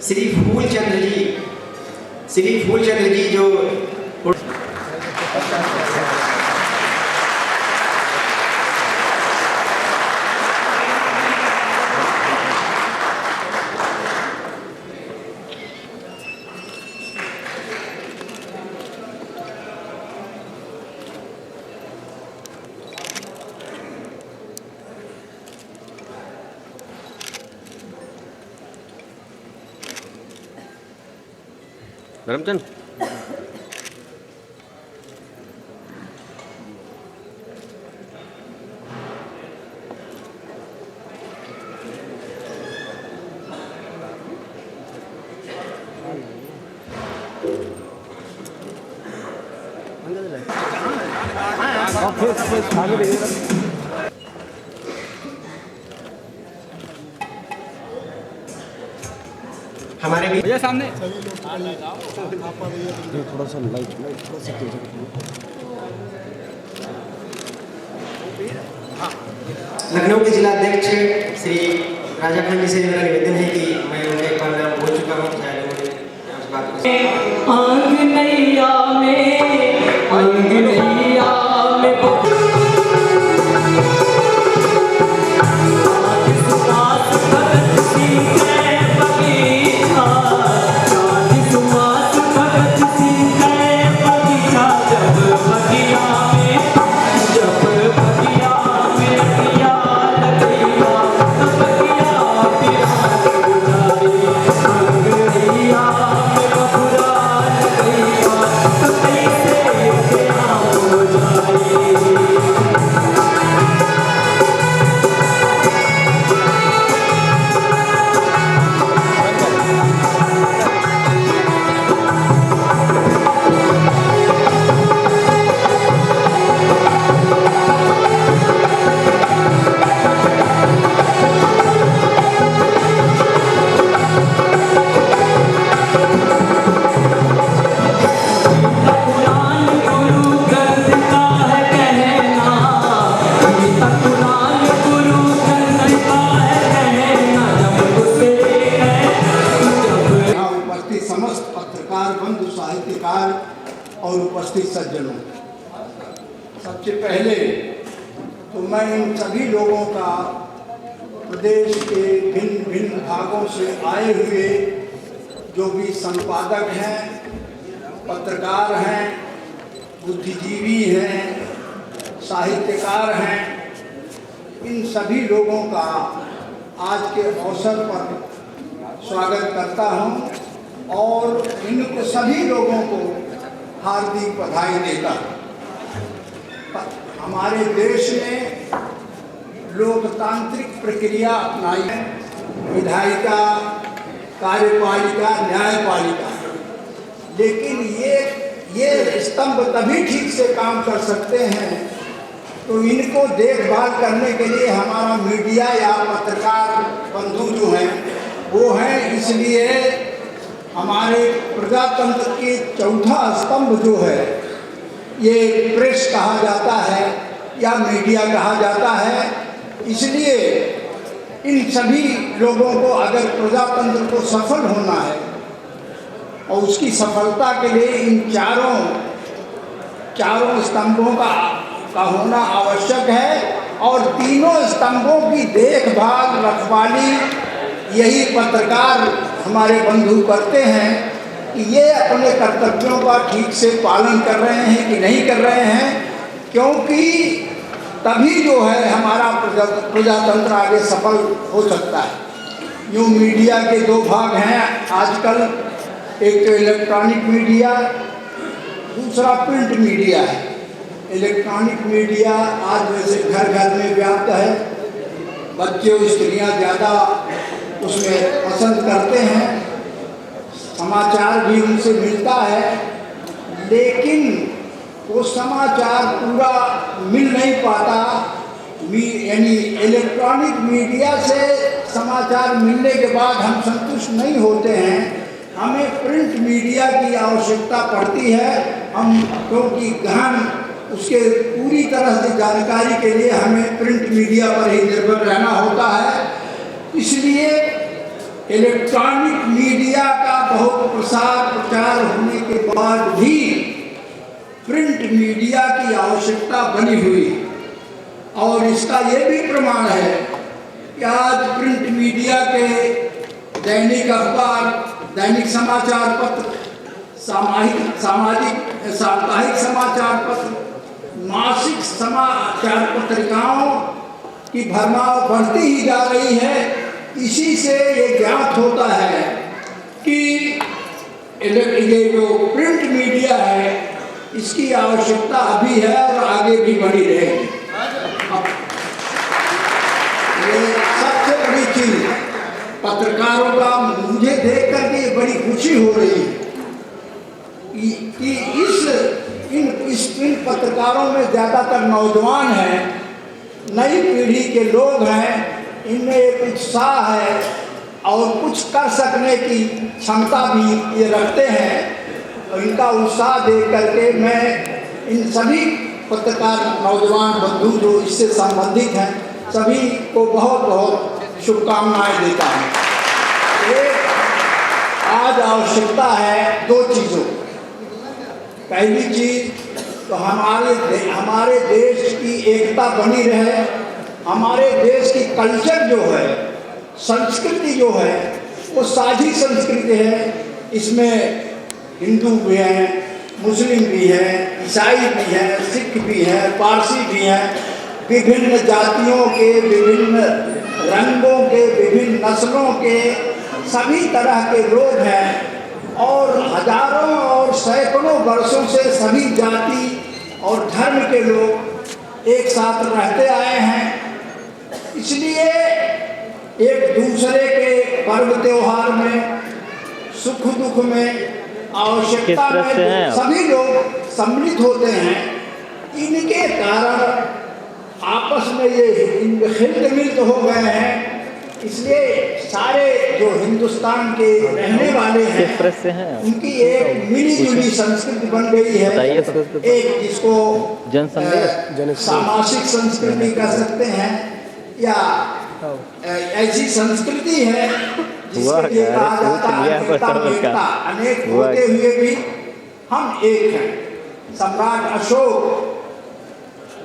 श्री फूलचंद्र जी जो धर्मचंद हमारे भी भैया सामने थोड़ा सा लाइट थोड़ा सा तेज लखनऊ के जिला अध्यक्ष श्री राजा खान जी से मेरा निवेदन है कि मैं उनका एक बार नाम बोल चुका हूँ, शायद उन्होंने उस बात को आंगनैया में समस्त पत्रकार बंधु साहित्यकार और उपस्थित सज्जनों, सबसे पहले तो मैं इन सभी लोगों का प्रदेश के भिन्न भिन्न भागों से आए हुए जो भी संपादक हैं, पत्रकार हैं, बुद्धिजीवी हैं, साहित्यकार हैं, इन सभी लोगों का आज के अवसर पर स्वागत करता हूं और इन सभी लोगों को हार्दिक बधाई देता हूं। हमारे देश में लोकतांत्रिक प्रक्रिया अपनाई है, विधायिका, कार्यपालिका, न्यायपालिका, लेकिन ये स्तंभ तभी ठीक से काम कर सकते हैं तो इनको देखभाल करने के लिए हमारा मीडिया या पत्रकार बंधु जो हैं वो हैं। इसलिए हमारे प्रजातंत्र के चौथा स्तंभ जो है ये प्रेस कहा जाता है या मीडिया कहा जाता है। इसलिए इन सभी लोगों को अगर प्रजातंत्र को सफल होना है और उसकी सफलता के लिए इन चारों स्तंभों का होना आवश्यक है और तीनों स्तंभों की देखभाल रखवाली यही पत्रकार हमारे बंधु करते हैं कि ये अपने कर्तव्यों का ठीक से पालन कर रहे हैं कि नहीं कर रहे हैं, क्योंकि तभी जो है हमारा प्रजातंत्र आगे सफल हो सकता है। यूँ मीडिया के दो भाग हैं आजकल, एक तो इलेक्ट्रॉनिक मीडिया, दूसरा प्रिंट मीडिया है। इलेक्ट्रॉनिक मीडिया आज वैसे घर घर में व्याप्त है, बच्चे और स्त्रियाँ ज़्यादा उसमें पसंद करते हैं, समाचार भी उनसे मिलता है, लेकिन वो समाचार पूरा मिल नहीं पाता। यानी इलेक्ट्रॉनिक मीडिया से समाचार मिलने के बाद हम संतुष्ट नहीं होते हैं, हमें प्रिंट मीडिया की आवश्यकता पड़ती है। हम क्योंकि गहन उसके पूरी तरह से जानकारी के लिए हमें प्रिंट मीडिया पर ही निर्भर रहना होता है। इसलिए इलेक्ट्रॉनिक मीडिया का बहुत प्रचार होने के बाद भी प्रिंट मीडिया की आवश्यकता बनी हुई, और इसका ये भी प्रमाण है कि आज प्रिंट मीडिया के दैनिक अखबार, दैनिक समाचार पत्र, साप्ताहिक समाचार पत्र, मासिक समाचार पत्रिकाओं की भरमार बढ़ती ही जा रही है। इसी से ये ज्ञात होता है कि ये जो प्रिंट मीडिया है इसकी आवश्यकता अभी है और आगे भी बढ़ी रहेगी। ये सबसे बड़ी चीज पत्रकारों का मुझे देख करके बड़ी खुशी हो रही है कि इन पत्रकारों में ज़्यादातर नौजवान हैं, नई पीढ़ी के लोग हैं, इनमें एक उत्साह है और कुछ कर सकने की क्षमता भी ये रखते हैं। और इनका उत्साह देख करके मैं इन सभी पत्रकार नौजवान बंधु जो इससे संबंधित हैं सभी को बहुत बहुत शुभकामनाएं देता हूँ। एक आज आवश्यकता है दो चीज़ों। पहली चीज़ तो हमारे देश की एकता बनी रहे, हमारे देश की कल्चर जो है, संस्कृति जो है वो साझी संस्कृति है। इसमें हिंदू भी हैं, मुस्लिम भी हैं, ईसाई भी हैं, सिख भी हैं, पारसी भी हैं, विभिन्न जातियों के, विभिन्न रंगों के, विभिन्न नस्लों के सभी तरह के लोग हैं और हजारों और सैकड़ों वर्षों से सभी जाति और धर्म के लोग एक साथ रहते आए हैं। इसलिए एक दूसरे के पर्व त्योहार में, सुख दुख में, आवश्यकता में सभी लोग सम्मिलित होते हैं। इनके कारण आपस में ये हित मिलित हो गए हैं। इसलिए सारे जो हिंदुस्तान के रहने वाले हैं उनकी एक मिली जुली संस्कृति बन गई है। एक जिसको सामाजिक संस्कृति कह सकते हैं या ऐसी संस्कृति है जिसके लिए कहा जाता है अनेक होते हुए भी हम एक हैं। सम्राट अशोक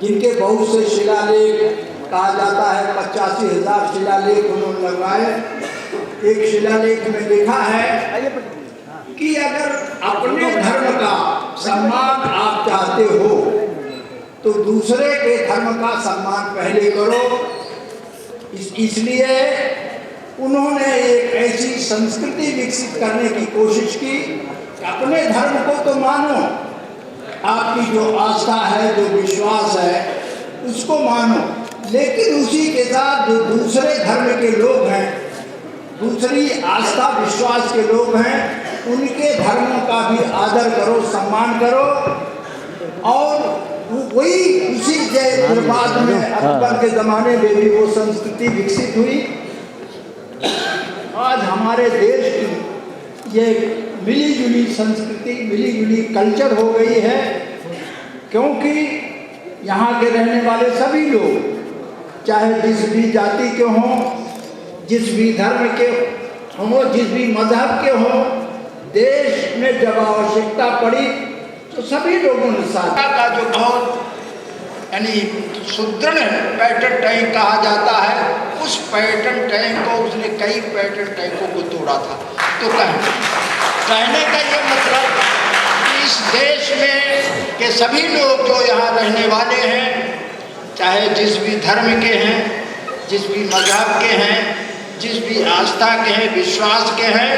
जिनके बहुत से शिलालेख कहा जाता है, 85,000 शिलालेख उन्होंने लगवाए। एक शिलालेख में लिखा है कि अगर अपने धर्म का सम्मान आप चाहते हो तो दूसरे के धर्म का सम्मान पहले करो। इसलिए उन्होंने एक ऐसी संस्कृति विकसित करने की कोशिश की कि अपने धर्म को तो मानो, आपकी जो आस्था है, जो विश्वास है उसको मानो, लेकिन उसी के साथ जो दूसरे धर्म के लोग हैं, दूसरी आस्था विश्वास के लोग हैं, उनके धर्मों का भी आदर करो, सम्मान करो। और वही उसी के बाद में अकबर के ज़माने में भी वो संस्कृति विकसित हुई। आज हमारे देश की ये मिली जुली संस्कृति, मिली जुली कल्चर हो गई है, क्योंकि यहाँ के रहने वाले सभी लोग चाहे जिस भी जाति के हों, जिस भी धर्म के हों, जिस भी मजहब के हों, देश में जब आवश्यकता पड़ी तो सभी लोगों ने साथ का जो बहुत यानी सुदृढ़ पैटर्न टैंक कहा जाता है, उस पैटर्न टैंक को उसने कई पैटर्न टैंकों को तोड़ा था। तो कहने का ये मतलब कि इस देश में के सभी लोग जो यहाँ रहने वाले हैं, चाहे जिस भी धर्म के हैं, जिस भी मजहब के हैं, जिस भी आस्था के हैं, विश्वास के हैं,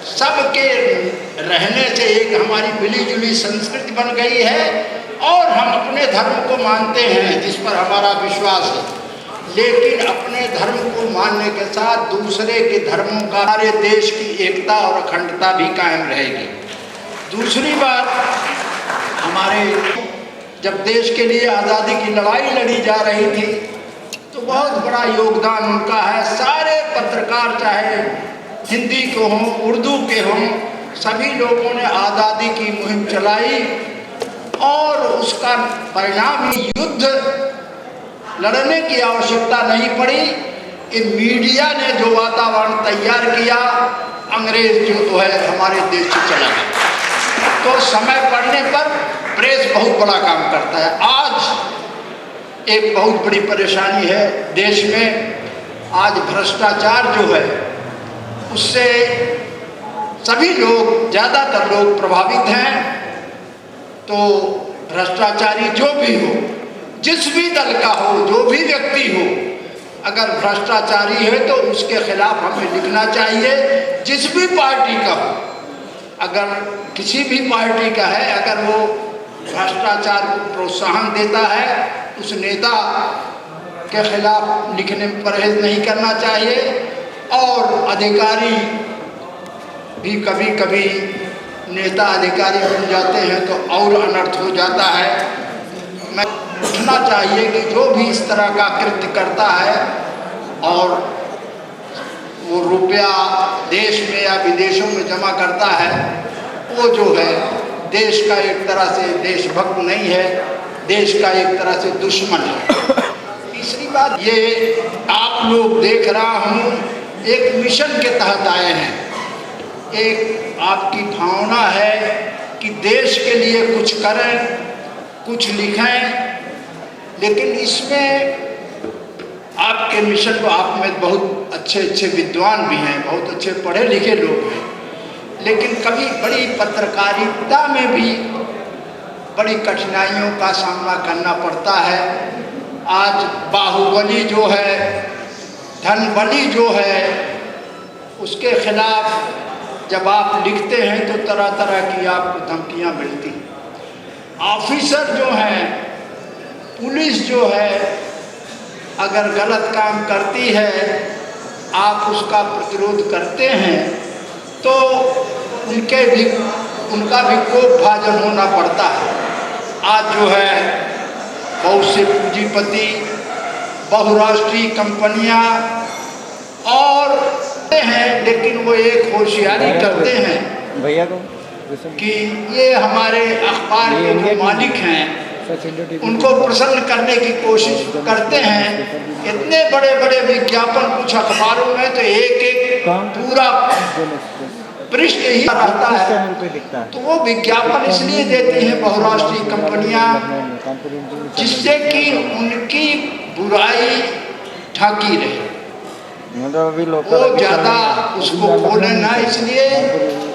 सबके रहने से एक हमारी मिली जुली संस्कृति बन गई है। और हम अपने धर्म को मानते हैं जिस पर हमारा विश्वास है, लेकिन अपने धर्म को मानने के साथ दूसरे के धर्मों का हमारे देश की एकता और अखंडता भी कायम रहेगी। दूसरी बात, हमारे जब देश के लिए आज़ादी की लड़ाई लड़ी जा रही थी तो बहुत बड़ा योगदान उनका है। सारे पत्रकार चाहे हिंदी के हों, उर्दू के हों, सभी लोगों ने आज़ादी की मुहिम चलाई और उसका परिणाम युद्ध लड़ने की आवश्यकता नहीं पड़ी। ये मीडिया ने जो वातावरण तैयार किया, अंग्रेज जो है हमारे देश से चला गया। तो समय पड़ने पर प्रेस बहुत बड़ा काम करता है। आज एक बहुत बड़ी परेशानी है देश में, आज भ्रष्टाचार जो है उससे सभी लोग, ज़्यादातर लोग प्रभावित हैं। तो भ्रष्टाचारी जो भी हो, जिस भी दल का हो, जो भी व्यक्ति हो, अगर भ्रष्टाचारी है तो उसके खिलाफ हमें लिखना चाहिए। जिस भी पार्टी का हो, अगर किसी भी पार्टी का है, अगर वो भ्रष्टाचार को प्रोत्साहन देता है, उस नेता के खिलाफ लिखने में परहेज नहीं करना चाहिए। और अधिकारी भी कभी कभी नेता अधिकारी बन जाते हैं तो और अनर्थ हो जाता है। मैं उठना चाहिए कि जो भी इस तरह का कृत्य करता है और वो रुपया देश में या विदेशों में जमा करता है, वो जो है देश का एक तरह से देशभक्त नहीं है, देश का एक तरह से दुश्मन है। तीसरी बात, ये आप लोग देख रहा हूँ एक मिशन के तहत आए हैं। एक आपकी भावना है कि देश के लिए कुछ करें, कुछ लिखें, लेकिन इसमें आपके मिशन को, आप में बहुत अच्छे अच्छे विद्वान भी हैं, बहुत अच्छे पढ़े लिखे लोग हैं, लेकिन कभी बड़ी पत्रकारिता में भी बड़ी कठिनाइयों का सामना करना पड़ता है। आज बाहुबली जो है, धनबली जो है, उसके खिलाफ जब आप लिखते हैं तो तरह तरह की आपको धमकियां मिलती। ऑफिसर जो हैं, पुलिस जो है, अगर गलत काम करती है, आप उसका प्रतिरोध करते हैं तो उनका भी कोप भाजन होना पड़ता है। आज जो है बहुत से पूंजीपति, बहुराष्ट्रीय कंपनियां और हैं, लेकिन वो एक होशियारी करते हैं भैया को कि ये हमारे अखबार के जो मालिक हैं उनको प्रसन्न करने की कोशिश करते हैं। इतने बड़े बड़े विज्ञापन कुछ अखबारों में तो एक एक पूरा पृष्ठ ही रहता है। तो वो विज्ञापन इसलिए देती हैं बहुराष्ट्रीय कंपनियां, जिससे कि उनकी बुराई ढकी रहे, वो ज़्यादा उसको बोले ना। इसलिए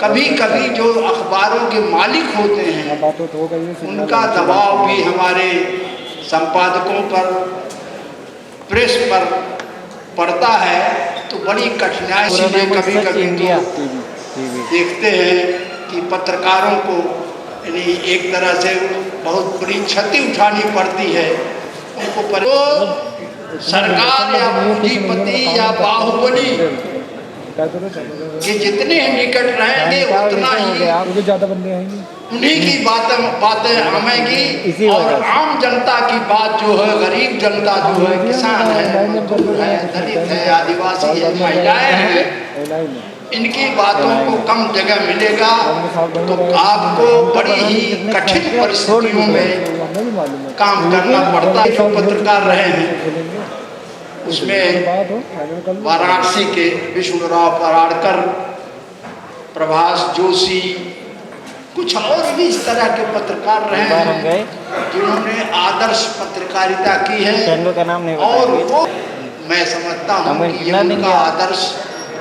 कभी कभी जो अखबारों के मालिक होते हैं उनका दबाव भी हमारे संपादकों पर, प्रेस पर पड़ता है, तो बड़ी कठिनाई। इसलिए कभी कभी तो देखते हैं कि पत्रकारों को यानी एक तरह से बहुत बड़ी क्षति उठानी पड़ती है उनको। सरकार या पूंजीपति या बाहुबली ये जितने निकट रहेंगे उतना ही ज्यादा बंदे आएंगे, उन्हीं की बातें आएंगी। और आम जनता की बात जो है, गरीब जनता जो है, किसान है, मजदूर है, दलित है, आदिवासी है, महिलाएं हैं, इनकी बातों को कम जगह मिलेगा। तो आपको बड़ी ही कठिन परिस्थितियों में काम करना पड़ता है। जो पत्रकार रहे हैं उसमें वाराणसी के विष्णुराव पराड़कर, प्रभास जोशी, कुछ और भी इस तरह के पत्रकार रहे हैं जिन्होंने आदर्श पत्रकारिता की है। और वो मैं समझता हूँ कि ये उनका आदर्श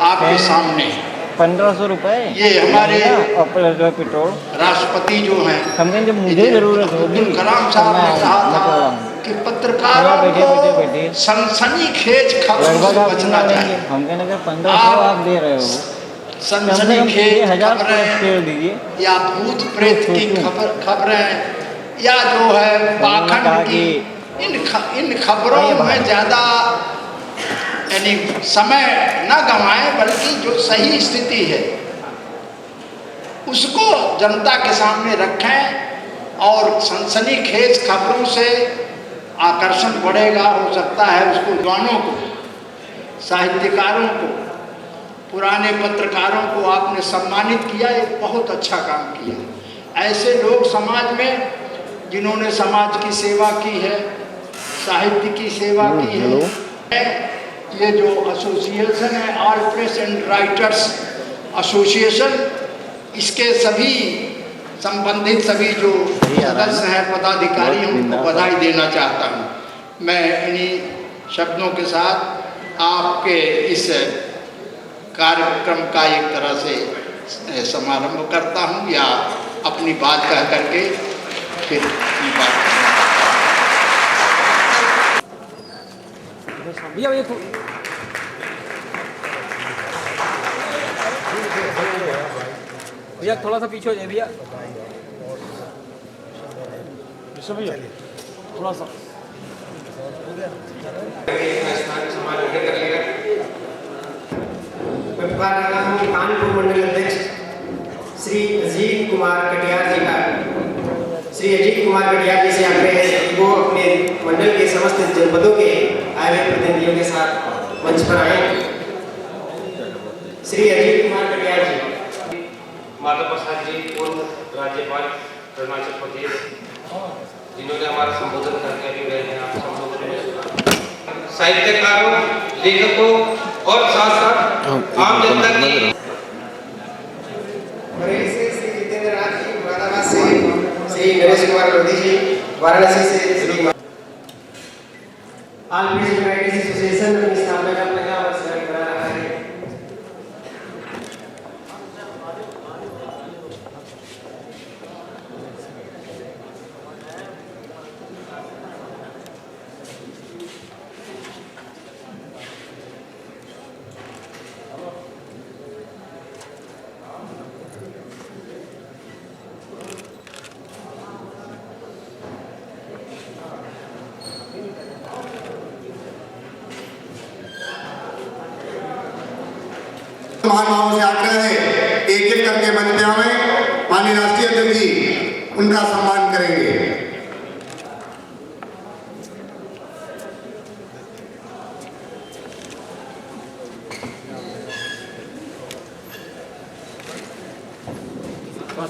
आपके सामने 1500 रुपए ये हमारे पेट्रोल राष्ट्रपति जो हैं, हमने जब मुझे जरूरत होगी अब्दुल कलाम साहब ने कहा था कि पत्रकारों को सनसनीखेज खबरों से बचना चाहिए। हम कहने का 1500 आप दे रहे हो, सनसनीखेज खबरें या भूत प्रेत की खबरें या जो है पाखंड की, इन खबरों में ज़्यादा यानी समय न गंवाएं, बल्कि जो सही स्थिति है उसको जनता के सामने रखें। और सनसनीखेज खबरों से आकर्षण बढ़ेगा। हो सकता है उसको विद्वानों को, साहित्यकारों को, पुराने पत्रकारों को आपने सम्मानित किया, एक बहुत अच्छा काम किया। ऐसे लोग समाज में जिन्होंने समाज की सेवा की है, साहित्य की सेवा की है, ये जो एसोसिएशन है all press and writers association, इसके सभी संबंधित सभी जो सदस्य हैं, पदाधिकारी हैं, उनको बधाई देना चाहता हूँ। मैं इन्हीं शब्दों के साथ आपके इस कार्यक्रम का एक तरह से समारंभ करता हूँ, या अपनी बात कह करके फिर अपनी बात भैया थोड़ा सा पीछे हो जाए भैया, थोड़ा सा मैं पुकार रहा हूँ कानपुर मंडल अध्यक्ष श्री अजीत कुमार कटियार जी का। श्री अजीत कुमार कटियार जी से आग्रह है कि वो अपने मंडल के समस्त जनपदों के आए हुए प्रतिनिधियों के साथ मंच पर आए। श्री अजीत कुमार कटियार जी। माता प्रसाद जी पूर्व राज्यपाल अरुणाचल प्रदेश, जिन्होंने हमारा संबोधन करके भी गए हैं, आप सब लोगों ने सुना। साहित्यकारों, लेखकों और साथ साथ आम जनता की बरेली से श्री जितेंद्र राज जी, मुरादाबाद से श्री नरेश कुमार लोधी जी, वाराणसी से Shri all press writers association अपनी स्थापना का 50वां वर्ष मना रहा है। महानुभावों से आग्रह है एक एक करके मंच पे आवे। माननीय राष्ट्रीय अध्यक्ष जी उनका सम्मान करेंगे।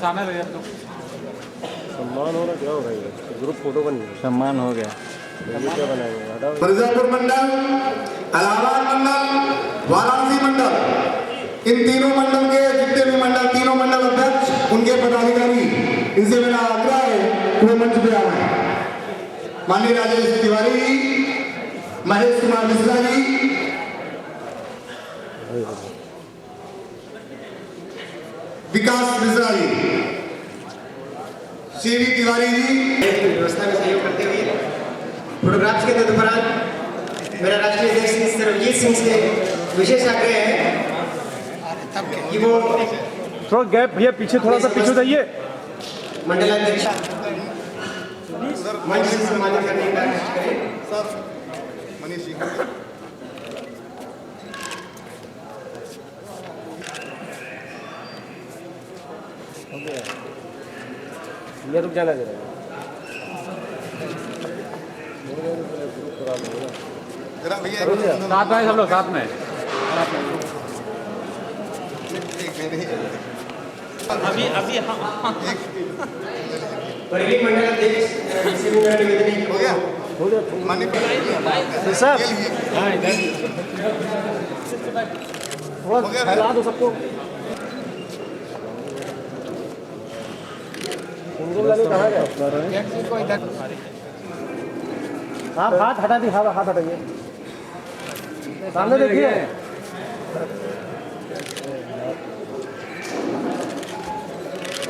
सामने भैया तो सम्मान हो रहा, क्या हो रहा है? ग्रुप फोटो बन गया, सम्मान हो गया, क्या बनाएंगे? मिर्जापुर मंडल, इलाहाबाद मंडल, वाराणसी मंडल, इन तीनों मंडल के जितने भी मंडल, तीनों मंडल अध्यक्ष, उनके पदाधिकारी, इनसे मेरा आग्रह है कि वो मंच पे आए। माननीय राजेश तिवारी जी, महेश कुमार मिश्रा जी, विकास मिश्रा जी, सीवी तिवारी जी। व्यवस्था में सहयोग करते हुए फोटोग्राफ्स के तदुपरांत मेरा राष्ट्रीय अध्यक्ष श्री सर्वजीत सिंह से विशेष आग्रह है कि वो थोड़ा गैप भैया, पीछे थोड़ा सा पीछे जाइए। मंडलाध्यक्ष मंच से सम्मानित करने का कोशिश करें। ये रुक जाना जरा। साथ में सब लोग साथ में अभी बरेली मंडल अध्यक्ष से भी मेरा निवेदन है कि हो गया सर फैला दो सबको। कहाँ गए? आप हाथ हटा दी, हाथ हटाइए, सामने देखिए।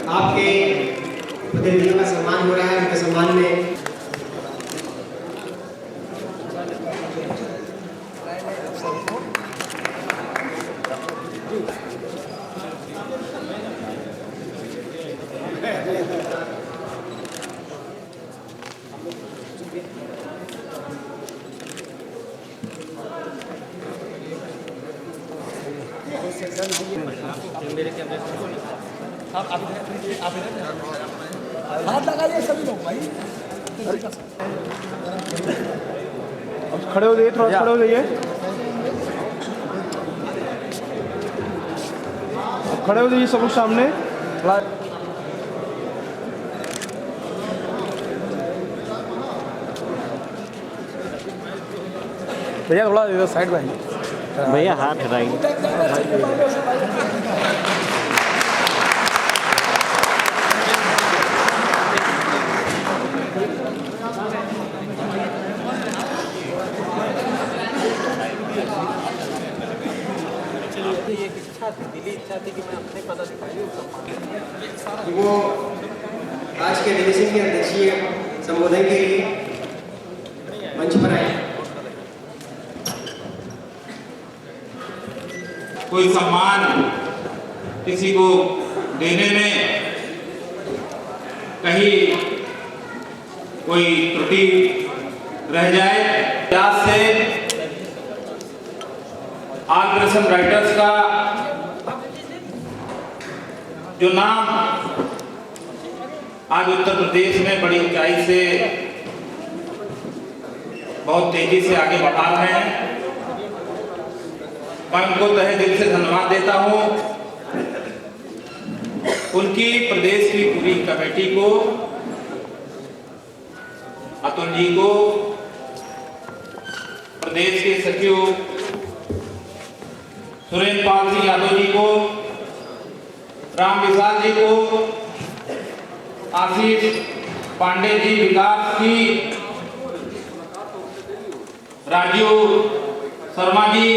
आपके प्रतिनिधियों का सम्मान हो रहा है, उनके सम्मान में हाथ लगा लिए सभी लोग भाई। अब खड़े हो जाइए, थोड़ा खड़े हो जाइए, खड़े हो जाइए सब लोग सामने। भैया थोड़ा इधर साइड में भैया हाथ हटाइए। वो आज के अधिवेशन के अध्यक्षीय संबोधन के लिए मंच पर आए। कोई सम्मान किसी को देने में कहीं कोई त्रुटि रह जाए, इतिहास से ऑपरेशन राइटर्स का जो नाम आज उत्तर प्रदेश में बड़ी ऊंचाई से बहुत तेजी से आगे बढ़ा रहे हैं, मैं उनको तहे दिल से धन्यवाद देता हूं। उनकी प्रदेश की पूरी कमेटी को, अतुल जी को, प्रदेश के सचिव सुरेंद्र पाल सिंह यादव जी को, राम विशाल जी को, आशीष पांडे जी विकास की, राजीव शर्मा जी,